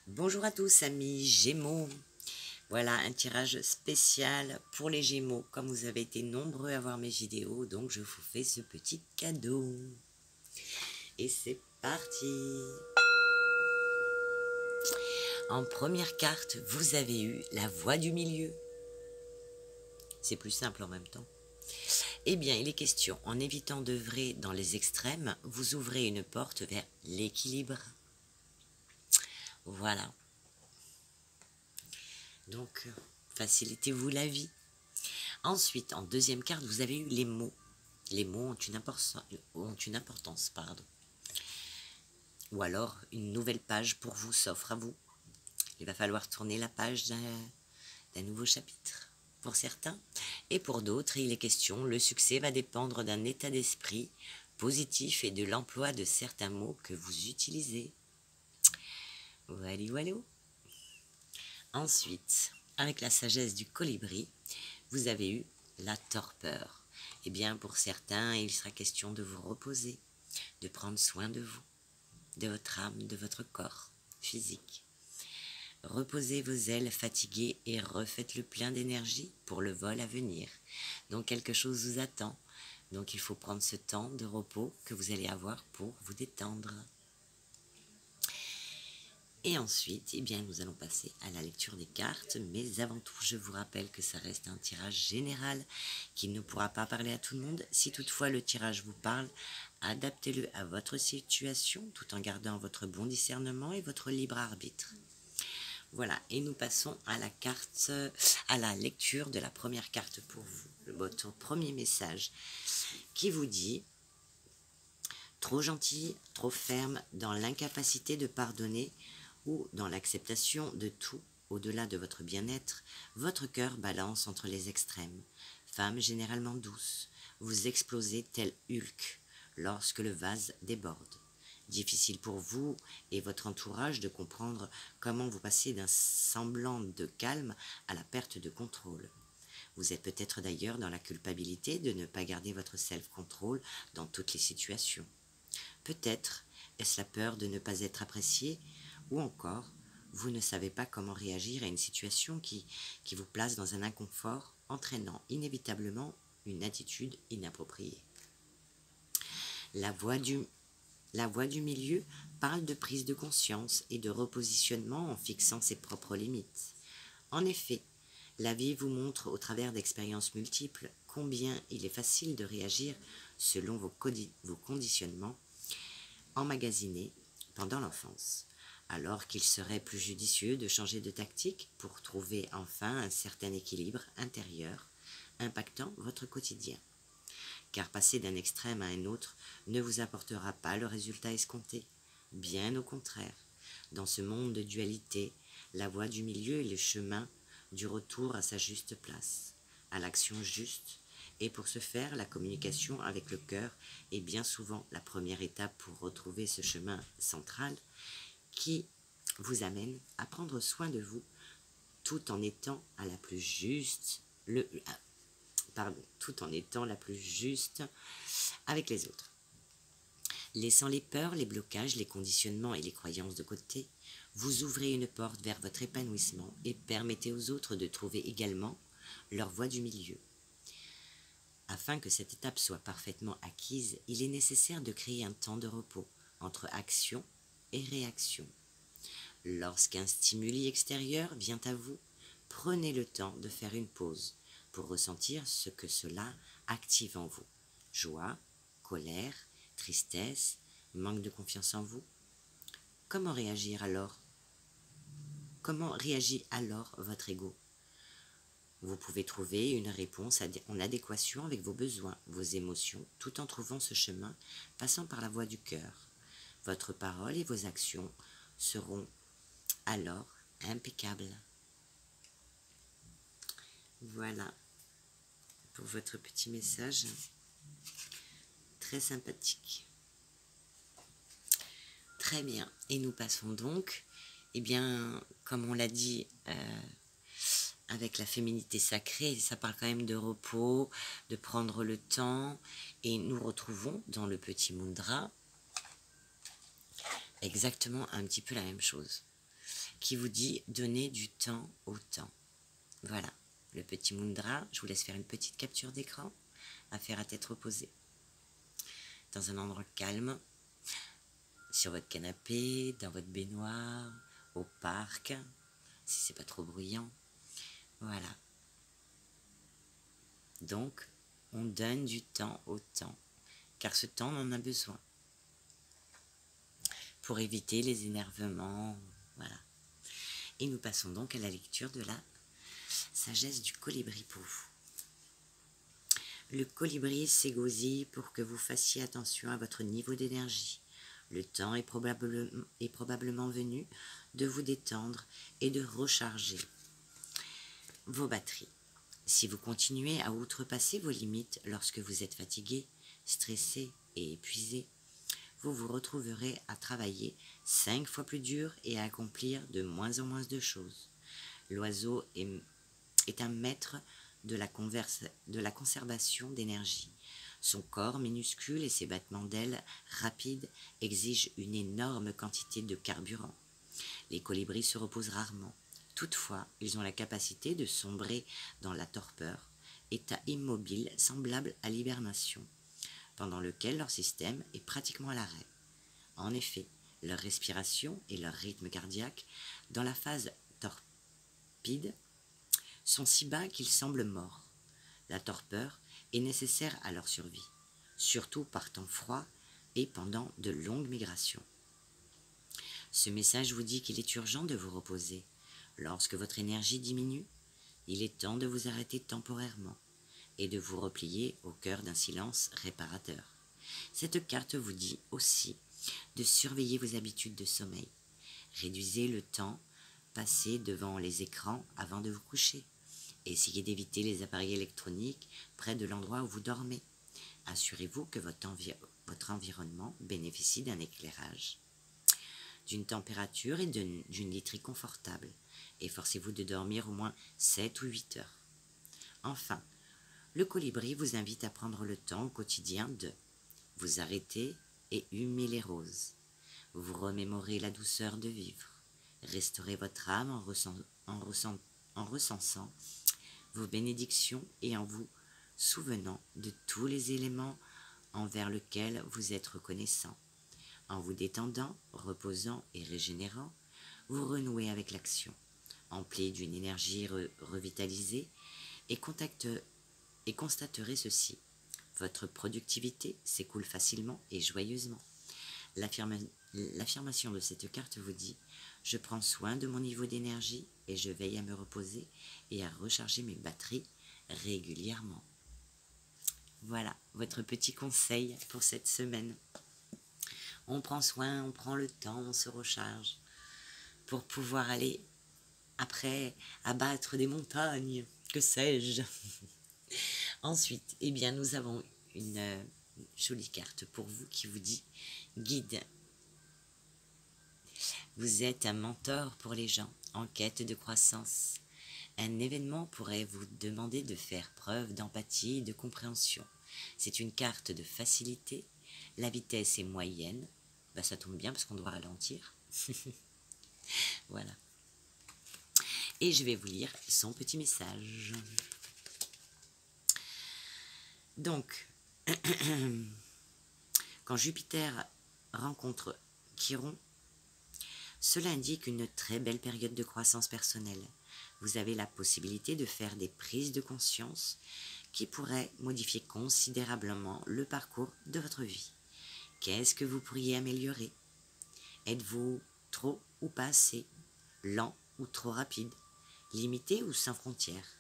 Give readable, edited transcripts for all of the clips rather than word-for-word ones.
Bonjour à tous amis Gémeaux, voilà un tirage spécial pour les Gémeaux, comme vous avez été nombreux à voir mes vidéos, donc je vous fais ce petit cadeau. Et c'est parti. En première carte, vous avez eu la voie du milieu. C'est plus simple en même temps. Eh bien, il est question, en évitant d'œuvrer dans les extrêmes, vous ouvrez une porte vers l'équilibre. Voilà. Donc, facilitez-vous la vie. Ensuite, en deuxième carte, vous avez eu les mots. Les mots ont une importance, pardon. Ou alors, une nouvelle page pour vous s'offre à vous. Il va falloir tourner la page d'un nouveau chapitre pour certains. Et pour d'autres, il est question, le succès va dépendre d'un état d'esprit positif et de l'emploi de certains mots que vous utilisez. Voilà. Ensuite, avec la sagesse du colibri, vous avez eu la torpeur. Eh bien, pour certains, il sera question de vous reposer, de prendre soin de vous, de votre âme, de votre corps physique. Reposez vos ailes fatiguées et refaites le plein d'énergie pour le vol à venir. Donc quelque chose vous attend. Donc il faut prendre ce temps de repos que vous allez avoir pour vous détendre. Et ensuite, eh bien, nous allons passer à la lecture des cartes, mais avant tout, je vous rappelle que ça reste un tirage général qui ne pourra pas parler à tout le monde. Si toutefois le tirage vous parle, adaptez-le à votre situation tout en gardant votre bon discernement et votre libre arbitre. Voilà, et nous passons à la lecture de la première carte pour vous, votre premier message qui vous dit « Trop gentil, trop ferme, dans l'incapacité de pardonner » ou dans l'acceptation de tout au-delà de votre bien-être, votre cœur balance entre les extrêmes. Femme généralement douce, vous explosez tel Hulk lorsque le vase déborde. Difficile pour vous et votre entourage de comprendre comment vous passez d'un semblant de calme à la perte de contrôle. Vous êtes peut-être d'ailleurs dans la culpabilité de ne pas garder votre self-control dans toutes les situations. Peut-être est-ce la peur de ne pas être apprécié, ou encore, vous ne savez pas comment réagir à une situation qui vous place dans un inconfort, entraînant inévitablement une attitude inappropriée. La voie du milieu parle de prise de conscience et de repositionnement en fixant ses propres limites. En effet, la vie vous montre au travers d'expériences multiples combien il est facile de réagir selon vos conditionnements emmagasinés pendant l'enfance, alors qu'il serait plus judicieux de changer de tactique pour trouver enfin un certain équilibre intérieur impactant votre quotidien. Car passer d'un extrême à un autre ne vous apportera pas le résultat escompté. Bien au contraire, dans ce monde de dualité, la voie du milieu est le chemin du retour à sa juste place, à l'action juste, et pour ce faire, la communication avec le cœur est bien souvent la première étape pour retrouver ce chemin central qui vous amène à prendre soin de vous tout en étant la plus juste avec les autres. Laissant les peurs, les blocages, les conditionnements et les croyances de côté, vous ouvrez une porte vers votre épanouissement et permettez aux autres de trouver également leur voie du milieu. Afin que cette étape soit parfaitement acquise, il est nécessaire de créer un temps de repos entre action et réaction. Lorsqu'un stimuli extérieur vient à vous, prenez le temps de faire une pause pour ressentir ce que cela active en vous. Joie, colère, tristesse, manque de confiance en vous. Comment réagit alors votre ego? Vous pouvez trouver une réponse en adéquation avec vos besoins, vos émotions, tout en trouvant ce chemin passant par la voie du cœur. Votre parole et vos actions seront alors impeccables. Voilà pour votre petit message très sympathique. Très bien, et nous passons donc, eh bien, comme on l'a dit, avec la féminité sacrée, ça parle quand même de repos, de prendre le temps, et nous retrouvons dans le petit mudra exactement un petit peu la même chose. qui vous dit donner du temps au temps. Voilà, le petit mudra, je vous laisse faire une petite capture d'écran à faire à tête reposée. Dans un endroit calme, sur votre canapé, dans votre baignoire, au parc, si c'est pas trop bruyant. Voilà. Donc, on donne du temps au temps, car ce temps, on en a besoin. Pour éviter les énervements, voilà. Et nous passons donc à la lecture de la sagesse du colibri pour vous. Le colibri s'égosille pour que vous fassiez attention à votre niveau d'énergie. Le temps est probablement venu de vous détendre et de recharger vos batteries. Si vous continuez à outrepasser vos limites lorsque vous êtes fatigué, stressé et épuisé, vous vous retrouverez à travailler 5 fois plus dur et à accomplir de moins en moins de choses. L'oiseau est un maître de la conservation d'énergie. Son corps minuscule et ses battements d'ailes rapides exigent une énorme quantité de carburant. Les colibris se reposent rarement. Toutefois, ils ont la capacité de sombrer dans la torpeur, état immobile semblable à l'hibernation, pendant lequel leur système est pratiquement à l'arrêt. En effet, leur respiration et leur rythme cardiaque, dans la phase torpide, sont si bas qu'ils semblent morts. La torpeur est nécessaire à leur survie, surtout par temps froid et pendant de longues migrations. Ce message vous dit qu'il est urgent de vous reposer. Lorsque votre énergie diminue, il est temps de vous arrêter temporairement et de vous replier au cœur d'un silence réparateur. Cette carte vous dit aussi de surveiller vos habitudes de sommeil. Réduisez le temps passé devant les écrans avant de vous coucher. Essayez d'éviter les appareils électroniques près de l'endroit où vous dormez. Assurez-vous que votre environnement bénéficie d'un éclairage, d'une température et d'une literie confortable. Efforcez-vous de dormir au moins 7 ou 8 heures. Enfin, le colibri vous invite à prendre le temps au quotidien de vous arrêter et humer les roses. Vous remémorez la douceur de vivre. Restaurez votre âme en recensant vos bénédictions et en vous souvenant de tous les éléments envers lesquels vous êtes reconnaissant. En vous détendant, reposant et régénérant, vous renouez avec l'action, empli d'une énergie revitalisée et constaterez ceci. Votre productivité s'écoule facilement et joyeusement. L'affirmation de cette carte vous dit « Je prends soin de mon niveau d'énergie et je veille à me reposer et à recharger mes batteries régulièrement. » Voilà votre petit conseil pour cette semaine. On prend soin, on prend le temps, on se recharge pour pouvoir aller après abattre des montagnes, que sais-je. Ensuite, eh bien, nous avons une jolie carte pour vous qui vous dit « Guide ». Vous êtes un mentor pour les gens en quête de croissance. Un événement pourrait vous demander de faire preuve d'empathie et de compréhension. C'est une carte de facilité. La vitesse est moyenne. Ben, ça tombe bien parce qu'on doit ralentir. Voilà. Et je vais vous lire son petit message. Donc, quand Jupiter rencontre Chiron, cela indique une très belle période de croissance personnelle. Vous avez la possibilité de faire des prises de conscience qui pourraient modifier considérablement le parcours de votre vie. Qu'est-ce que vous pourriez améliorer? Êtes-vous trop ou pas assez? Lent ou trop rapide? Limité ou sans frontières?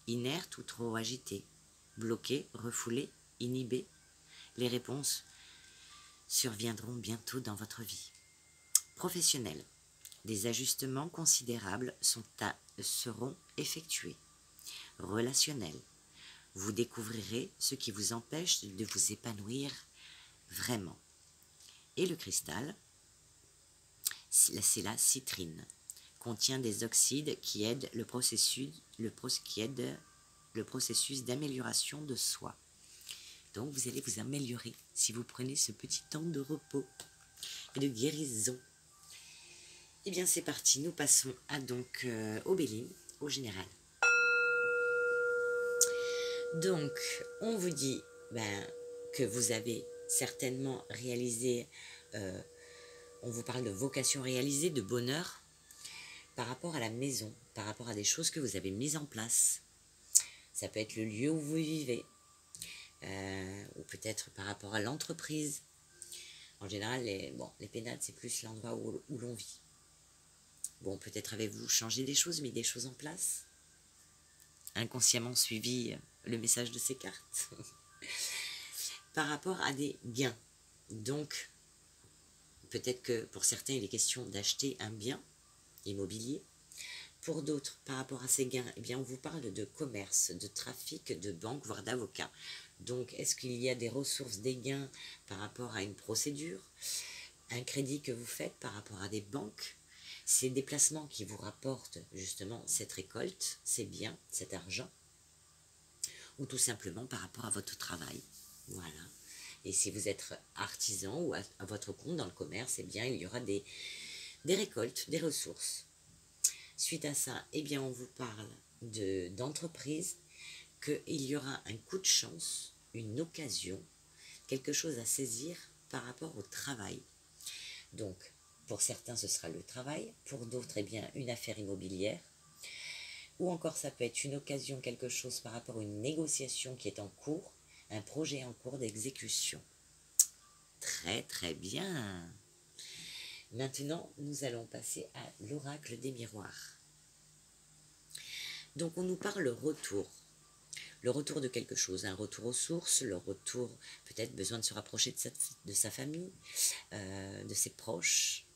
Inerte ou trop agité? Bloqué, refoulé, inhibé? Les réponses surviendront bientôt dans votre vie. Professionnel. Des ajustements considérables seront effectués. Relationnel. Vous découvrirez ce qui vous empêche de vous épanouir vraiment. Et le cristal, c'est la citrine. Contient des oxydes qui aident le processus d'amélioration de soi. Donc vous allez vous améliorer si vous prenez ce petit temps de repos et de guérison. Eh bien c'est parti, nous passons à donc au Béline, au général. Donc on vous dit que vous avez certainement réalisé, on vous parle de vocation réalisée, de bonheur, par rapport à la maison, par rapport à des choses que vous avez mises en place. Ça peut être le lieu où vous vivez, ou peut-être par rapport à l'entreprise. En général, les pénates, c'est plus l'endroit où l'on vit. Bon, peut-être avez-vous changé des choses, mis des choses en place, inconsciemment suivi le message de ces cartes. Par rapport à des gains. Donc, peut-être que pour certains, il est question d'acheter un bien immobilier. Pour d'autres, par rapport à ces gains, eh bien, on vous parle de commerce, de trafic, de banque, voire d'avocat. Donc, est-ce qu'il y a des ressources, des gains par rapport à une procédure, un crédit que vous faites par rapport à des banques, ces déplacements qui vous rapportent justement cette récolte, ces biens, cet argent, ou tout simplement par rapport à votre travail. Voilà. Et si vous êtes artisan ou à votre compte dans le commerce, eh bien, il y aura des récoltes, des ressources. Suite à ça, eh bien, on vous parle d'entreprise, qu'il y aura un coup de chance, une occasion, quelque chose à saisir par rapport au travail. Donc, pour certains, ce sera le travail, pour d'autres, eh bien, une affaire immobilière, ou encore ça peut être une occasion, quelque chose par rapport à une négociation qui est en cours, un projet en cours d'exécution. Très très bien. Maintenant, nous allons passer à l'oracle des miroirs. Donc on nous parle le retour de quelque chose, un retour aux sources, le retour, peut-être besoin de se rapprocher de sa famille, de ses proches,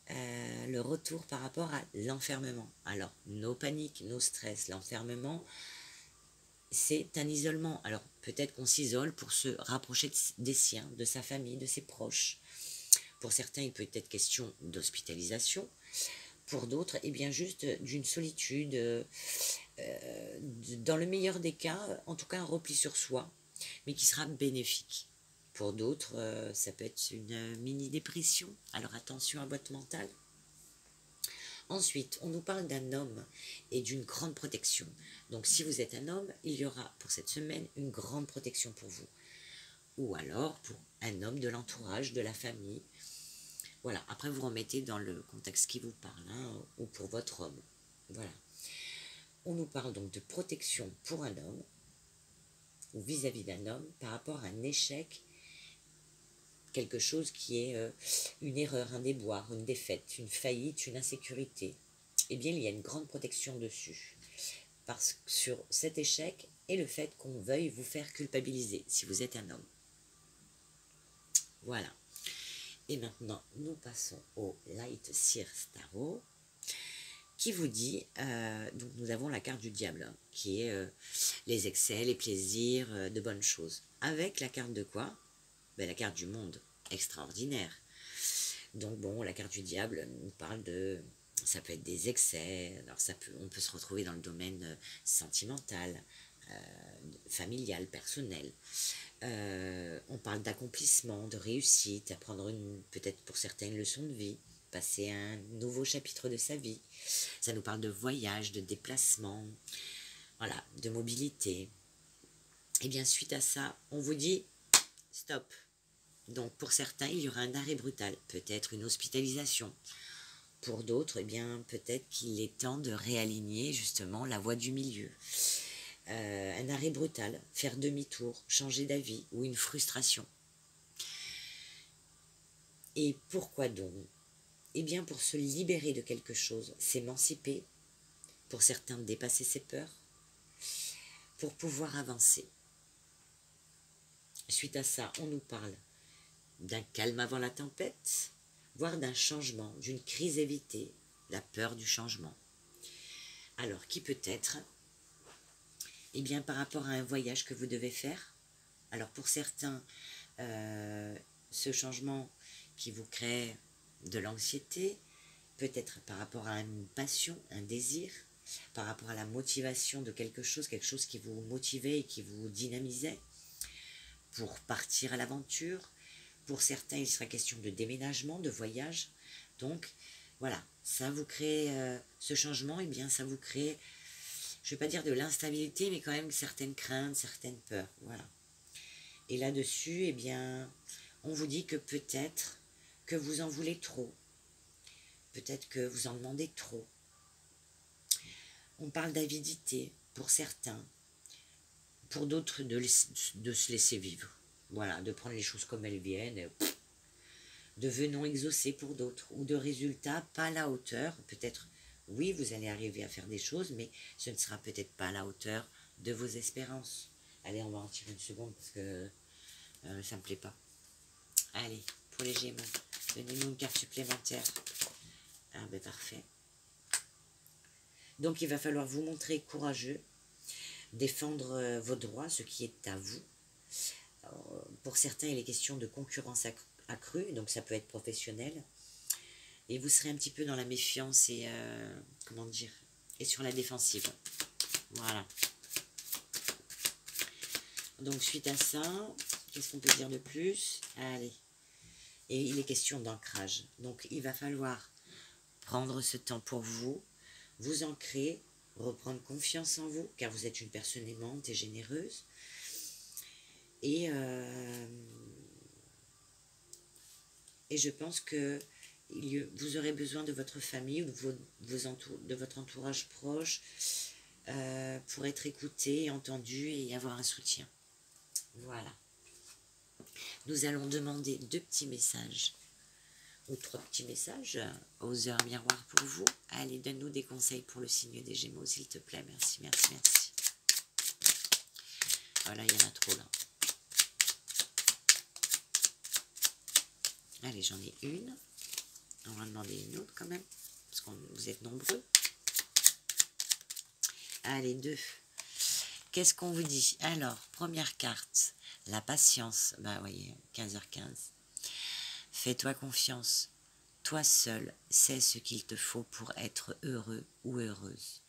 le retour par rapport à l'enfermement. Alors, nos paniques, nos stress, l'enfermement, c'est un isolement. Alors, peut-être qu'on s'isole pour se rapprocher des siens, de sa famille, de ses proches. Pour certains, il peut être question d'hospitalisation. Pour d'autres, eh bien, juste d'une solitude, dans le meilleur des cas, en tout cas un repli sur soi, mais qui sera bénéfique. Pour d'autres, ça peut être une mini-dépression, alors attention à votre mental. Ensuite, on nous parle d'un homme et d'une grande protection. Donc si vous êtes un homme, il y aura pour cette semaine une grande protection pour vous. Ou alors pour un homme de l'entourage, de la famille. Voilà, après vous remettez dans le contexte qui vous parle, hein, ou pour votre homme. Voilà. On nous parle donc de protection pour un homme, ou vis-à-vis d'un homme, par rapport à un échec, quelque chose qui est une erreur, un déboire, une défaite, une faillite, une insécurité. Eh bien, il y a une grande protection dessus. Parce que sur cet échec et le fait qu'on veuille vous faire culpabiliser, si vous êtes un homme. Voilà. Et maintenant, nous passons au Light Seer Tarot, qui vous dit, donc nous avons la carte du diable, hein, qui est les excès, les plaisirs, de bonnes choses. Avec la carte de quoi? Ben, la carte du monde, extraordinaire. Donc bon, la carte du diable nous parle de, ça peut être des excès, alors on peut se retrouver dans le domaine sentimental, familial, personnel. On parle d'accomplissement, de réussite, apprendre peut-être pour certains une leçon de vie, passer un nouveau chapitre de sa vie. Ça nous parle de voyage, de déplacement, voilà, de mobilité. Et bien suite à ça, on vous dit stop. Donc pour certains, il y aura un arrêt brutal, peut-être une hospitalisation. Pour d'autres, eh bien peut-être qu'il est temps de réaligner justement la voie du milieu. Un arrêt brutal, faire demi-tour, changer d'avis ou une frustration. Et pourquoi donc? Eh bien pour se libérer de quelque chose, s'émanciper, pour certains dépasser ses peurs, pour pouvoir avancer. Suite à ça, on nous parle d'un calme avant la tempête, voire d'un changement, d'une crise évitée, la peur du changement. Alors, qui peut être? Eh bien, par rapport à un voyage que vous devez faire. Alors, pour certains, ce changement qui vous crée de l'anxiété, peut-être par rapport à une passion, un désir, par rapport à la motivation de quelque chose qui vous motivait et qui vous dynamisait, pour partir à l'aventure. Pour certains, il sera question de déménagement, de voyage. Donc, Voilà, ça vous crée ce changement, et bien ça vous crée, je ne vais pas dire de l'instabilité, mais quand même certaines craintes, certaines peurs, voilà. Et là-dessus, eh bien, on vous dit que peut-être que vous en voulez trop, peut-être que vous en demandez trop. On parle d'avidité pour certains, pour d'autres de se laisser vivre. Voilà, de prendre les choses comme elles viennent, de vœux non exaucés pour d'autres, ou de résultats pas à la hauteur. Peut-être, oui, vous allez arriver à faire des choses, mais ce ne sera peut-être pas à la hauteur de vos espérances. Allez, on va en tirer une seconde parce que ça ne me plaît pas. Allez, pour les Gémeaux, donnez-nous une carte supplémentaire. Ah ben parfait. Donc il va falloir vous montrer courageux, défendre vos droits, ce qui est à vous. Alors, pour certains, il est question de concurrence accrue, donc ça peut être professionnel. Et vous serez un petit peu dans la méfiance et, comment dire, et sur la défensive. Voilà. Donc suite à ça, qu'est-ce qu'on peut dire de plus? Allez. Et il est question d'ancrage. Donc il va falloir prendre ce temps pour vous, vous ancrer, reprendre confiance en vous, car vous êtes une personne aimante et généreuse. Et je pense que vous aurez besoin de votre famille ou de votre entourage proche pour être écouté, entendu et avoir un soutien. Voilà. Nous allons demander 2 petits messages ou 3 petits messages aux heures miroirs pour vous. Allez, donne-nous des conseils pour le signe des Gémeaux, s'il te plaît. Merci, merci, merci. Voilà, il y en a trop là. Allez, j'en ai une. On va en demander une autre quand même, parce que vous êtes nombreux. Allez, 2. Qu'est-ce qu'on vous dit? Alors, première carte, la patience. Bah voyez, 15h15. Fais-toi confiance. Toi seul sais ce qu'il te faut pour être heureux ou heureuse.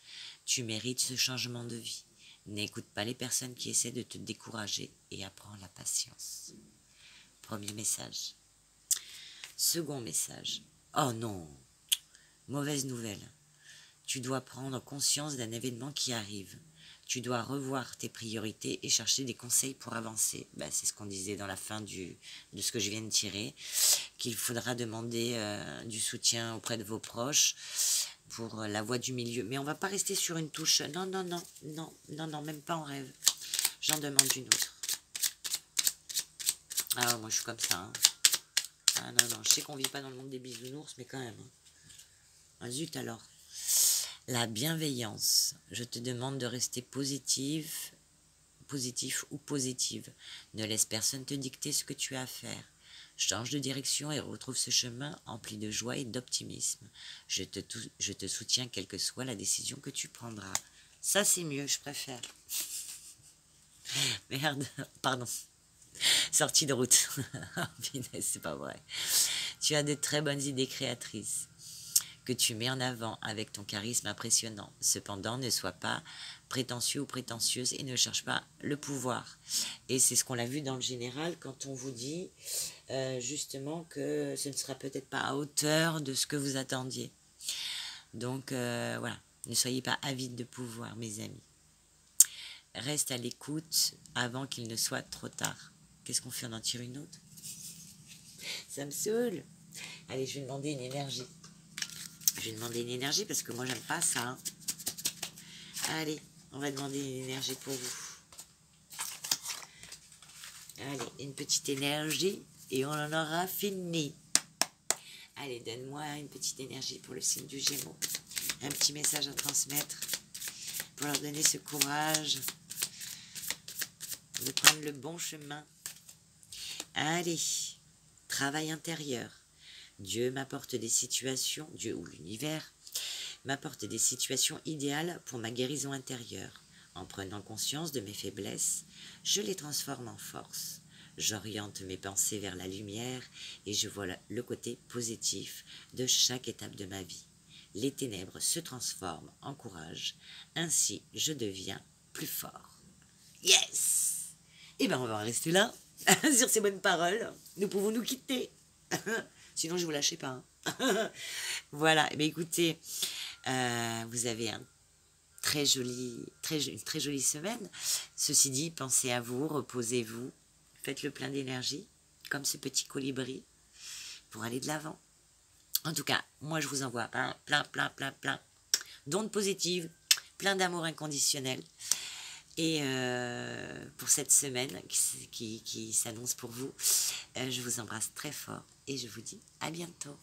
Tu mérites ce changement de vie. N'écoute pas les personnes qui essaient de te décourager et apprends la patience. Premier message. Second message. Oh non, mauvaise nouvelle. Tu dois prendre conscience d'un événement qui arrive. Tu dois revoir tes priorités et chercher des conseils pour avancer. Ben, c'est ce qu'on disait dans la fin de ce que je viens de tirer, qu'il faudra demander du soutien auprès de vos proches pour la voie du milieu. Mais on ne va pas rester sur une touche. Non, non, non, non, non, non, même pas en rêve. J'en demande une autre. Ah, moi je suis comme ça. Hein. Ah non, non, je sais qu'on vit pas dans le monde des bisounours, mais quand même. Hein. Ah, zut alors. La bienveillance. Je te demande de rester positif ou positive. Ne laisse personne te dicter ce que tu as à faire. Change de direction et retrouve ce chemin empli de joie et d'optimisme. Je te soutiens quelle que soit la décision que tu prendras. Ça, c'est mieux, je préfère. Merde, pardon. Sortie de route. Punaise, c'est pas vrai. Tu as de très bonnes idées créatrices que tu mets en avant avec ton charisme impressionnant. Cependant, ne sois pas prétentieux ou prétentieuse et ne cherche pas le pouvoir. Et c'est ce qu'on a vu dans le général quand on vous dit justement que ce ne sera peut-être pas à hauteur de ce que vous attendiez. Donc voilà, ne soyez pas avides de pouvoir, mes amis. Reste à l'écoute avant qu'il ne soit trop tard. Qu'est-ce qu'on fait? On en tire une autre? Ça me saoule. Allez, je vais demander une énergie. Je vais demander une énergie parce que moi, j'aime pas ça. Hein. Allez, on va demander une énergie pour vous. Allez, une petite énergie et on en aura fini. Allez, donne-moi une petite énergie pour le signe du Gémeaux. Un petit message à transmettre pour leur donner ce courage de prendre le bon chemin. Allez, travail intérieur. Dieu m'apporte des situations, Dieu ou l'univers, m'apporte des situations idéales pour ma guérison intérieure. En prenant conscience de mes faiblesses, je les transforme en force. J'oriente mes pensées vers la lumière et je vois le côté positif de chaque étape de ma vie. Les ténèbres se transforment en courage, ainsi je deviens plus fort. Yes! Eh bien, on va rester là. Sur ces bonnes paroles, nous pouvons nous quitter. Sinon, je ne vous lâchez pas. Hein. Voilà, mais écoutez, vous avez une très jolie semaine. Ceci dit, pensez à vous, reposez-vous, faites le plein d'énergie, comme ce petit colibri, pour aller de l'avant. En tout cas, moi je vous envoie plein d'ondes positives, plein d'amour inconditionnel. Et pour cette semaine qui s'annonce pour vous, je vous embrasse très fort et je vous dis à bientôt.